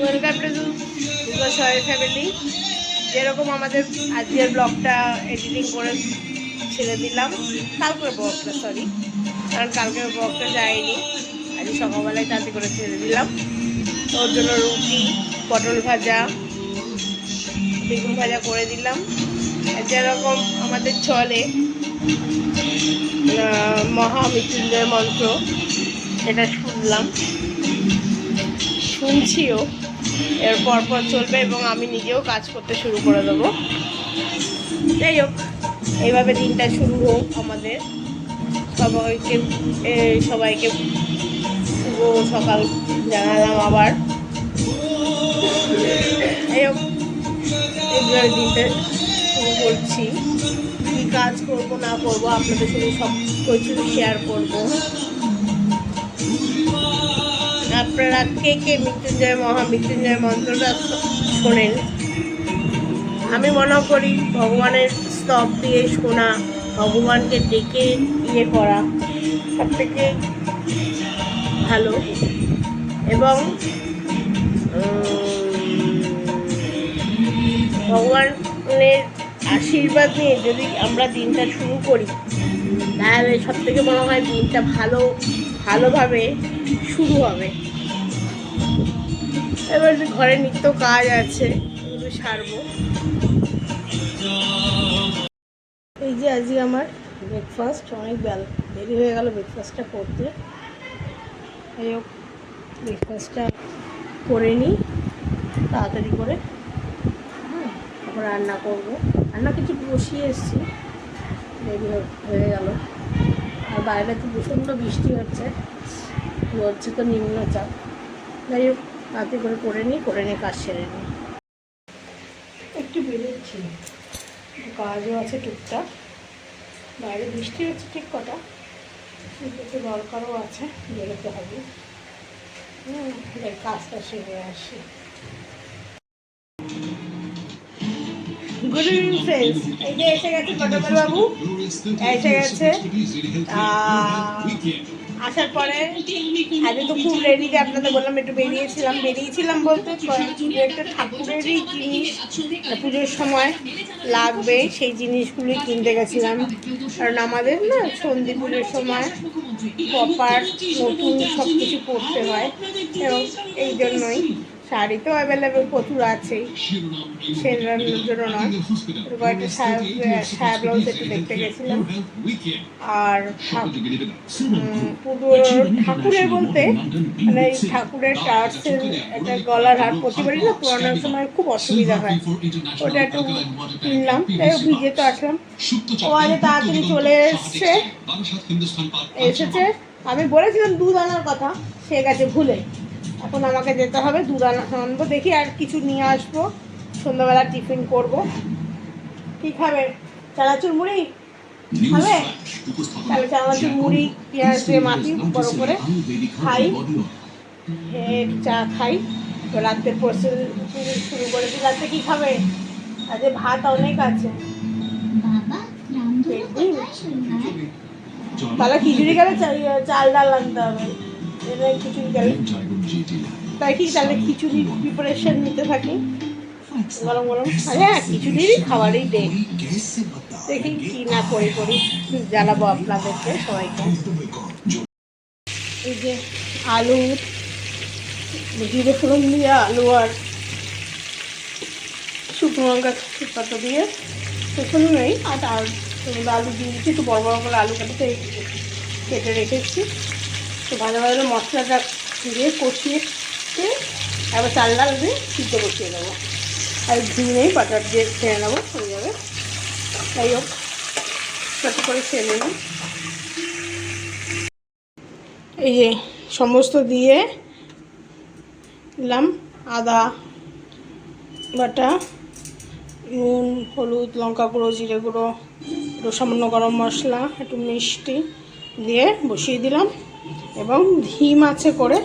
Welcome to Durga family. যেরকম আমাদের আজকের ব্লগটা এডিটিং করে ছেড়ে দিলাম, কালকের ব্লগটা কারণ কালকের ব্লগটা যায়নি, আজ সকালবেলায় তাড়াতাড়ি করে ছেড়ে দিলাম। ওর জন্য রুটি, পটল ভাজা, বেগুন ভাজা করে দিলাম। যেরকম আমাদের চলে মহামৃত্যুঞ্জয় মন্ত্র, এটা শুনছিও, এর পরপর চলবে এবং আমি নিজেও কাজ করতে শুরু করে দেবো। যাই হোক, এইভাবে দিনটা শুরু হোক আমাদের। সবাইকে শুভ সকাল জানালাম আবার। যাই হোক, এইভাবে দিনটা শুরু করছি। কী কাজ করবো না করবো আপনাদের সাথে সব কিছু শেয়ার করবো। আপনারা কে কে মৃত্যুঞ্জয় মহামৃত্যুঞ্জয় মন্ত্রটা শোনেন? আমি মনে করি ভগবানের স্তব দিয়ে শোনা, ভগবানকে ডেকে করা সব থেকে ভালো। এবং ভগবানের আশীর্বাদ নিয়ে যদি আমরা দিনটা শুরু করি, তাহলে সব থেকে মনে হয় দিনটা ভালোভাবে শুরু হবে। এবার ঘরে নিত্য কাজ আছে, এগুলো সারবো। এই যে আজকে আমার ব্রেকফাস্ট, অনেক দেরি হয়ে গেল ব্রেকফাস্টটা করতে। যাই হোক, ব্রেকফাস্টটা করে নিই তাড়াতাড়ি করে, তারপর রান্না করবো। রান্না কিছু বসিয়ে এসেছি, দেরি হয়ে গেল। আর বাইরে তো প্রচণ্ড বৃষ্টি হচ্ছে তো নিম্নচাপ। যাই হোক, তাড়াতাড়ি করে নিই কাজ সেরে নিই। একটু বেরোচ্ছি, কাজও আছে টুকটাক। বাইরে বৃষ্টি হচ্ছে ঠিক কটা, একটু দরকারও আছে, বেরোতে হবে। কাজটা সেরে আসি। Good evening friends. এই যে এসে গেছে পটল বাবু, এসে গেছে। আসার পরে আজকে তো খুব রেডি, যে আপনাদের বললাম একটু বেরিয়েছিলাম বলতে একটা ঠাকুরেরই জিনিস পুজোর সময় লাগবে, সেই জিনিসগুলোই কিনতে গেছিলাম। কারণ আমাদের না সন্ধি পুজোর সময় প্রপার নতুন সব কিছু পরতে হয়, এবং এই জন্যই শাড়ি তো অ্যাভেলেবেল প্রচুর আছেই, সেটার জন্য নয়। কয়েকটা সায়া ব্লাউজ একটু দেখতে গেছিলাম। আর ঠাকুরের বলতে মানে এই ঠাকুরের টার্সের একটা গলার হার প্রতিবারই না পুরানোর সময় খুব অসুবিধা হয়, ওটা একটু কিনলাম। তাই ভিজে তো আসলাম। ও আজ তাড়াতাড়ি চলে এসেছে। আমি বলেছিলাম দুধ আনার কথা, সে গেছে ভুলে। এখন আমাকে যেতে হবে, দুধ আনবো। দেখি আর কিছু নিয়ে আসবো, সন্ধ্যাবেলা টিফিন করব। কি খাবে? চানাচুর মুড়ি খাবে? তাহলে চানাচুর মুড়ি পেঁয়াজ দিয়ে মাখি বড় করে খাই, চা খাই। তো রাত্রে পড়তে শুরু করেছি। রাত্রে কি খাবে? আজকে ভাত অনেক আছে। তাহলে খিচুড়ি গেলে চাল ডাল আনতে হবে, খিচুড়ি গেলে। তাই কি তাহলে খিচুড়ির প্রিপারেশন নিতে থাকি গরম গরম। হ্যাঁ, খিচুড়িরই খাবারই দে, দেখি কি না করি জানাবো আপনাদেরকে সবাইকে। এই যে আলু, জিরে ফোড়ন দিয়ে আলু আর শুকনো লঙ্কা পাতা দিয়ে, শুকনো নেই আর আলু দিয়ে দিচ্ছি। একটু বড় বড় করে আলু কেটে রেখেছি। তো ভালো মশলাটা দিয়ে কষিয়ে আবার চাল ডাল দিয়ে সিদ্ধ বসিয়ে দেবো। আর ঘি নেই, বাটার দিয়ে ছেড়ে নেবো, হয়ে যাবে। যাই হোক, কত করে ছেড়ে নিই। এই যে সমস্ত দিয়ে দিলাম আদা বাটা, নুন, হলুদ, লঙ্কা গুঁড়ো, জিরে গুঁড়ো, একটু সামান্য গরম মশলা, একটু মিষ্টি দিয়ে বসিয়ে দিলাম। এবং ধিম আছে করে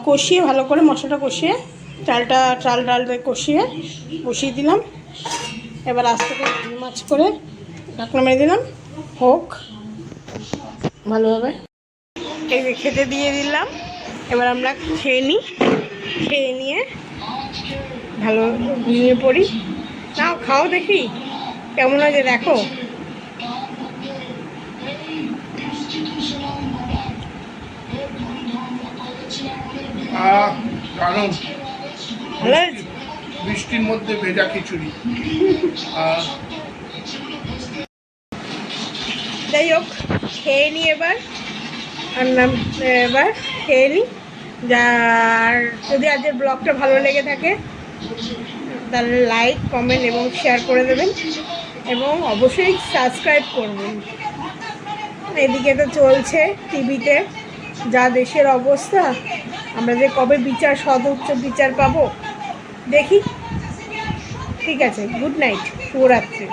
কষিয়ে, ভালো করে মশলাটা কষিয়ে চাল ডাল কষিয়ে বসিয়ে দিলাম। এবার আস্তে করে ধিম আঁচ করে ঢাকনা মেরে দিলাম, হোক। ভালোভাবে। এই যে খেতে দিয়ে দিলাম, এবার আমরা খেয়ে নিই, খেয়ে নিয়ে ভালো ঘুমিয়ে পড়ি। নাও খাও দেখি কেমন হয়েছে দেখো। দারুণ। ভালো হয়েছে? বৃষ্টির মধ্যে ভেজা খিচুড়ি। যাই হোক, খেয়ে নিই এবার। আর নাম এবার খেয়ে নিই। যার যদি আজকের ব্লগটা ভালো লেগে থাকে তাহলে লাইক, কমেন্ট এবং শেয়ার করে দেবেন, এবং অবশ্যই সাবস্ক্রাইব করবেন। এদিকে তো চলছে টিভিতে যা দেশের অবস্থা, আমরা যে কবে বিচার, সর্বোচ্চ বিচার পাবো দেখি। ঠিক আছে, গুড নাইট, শুভরাত্রি।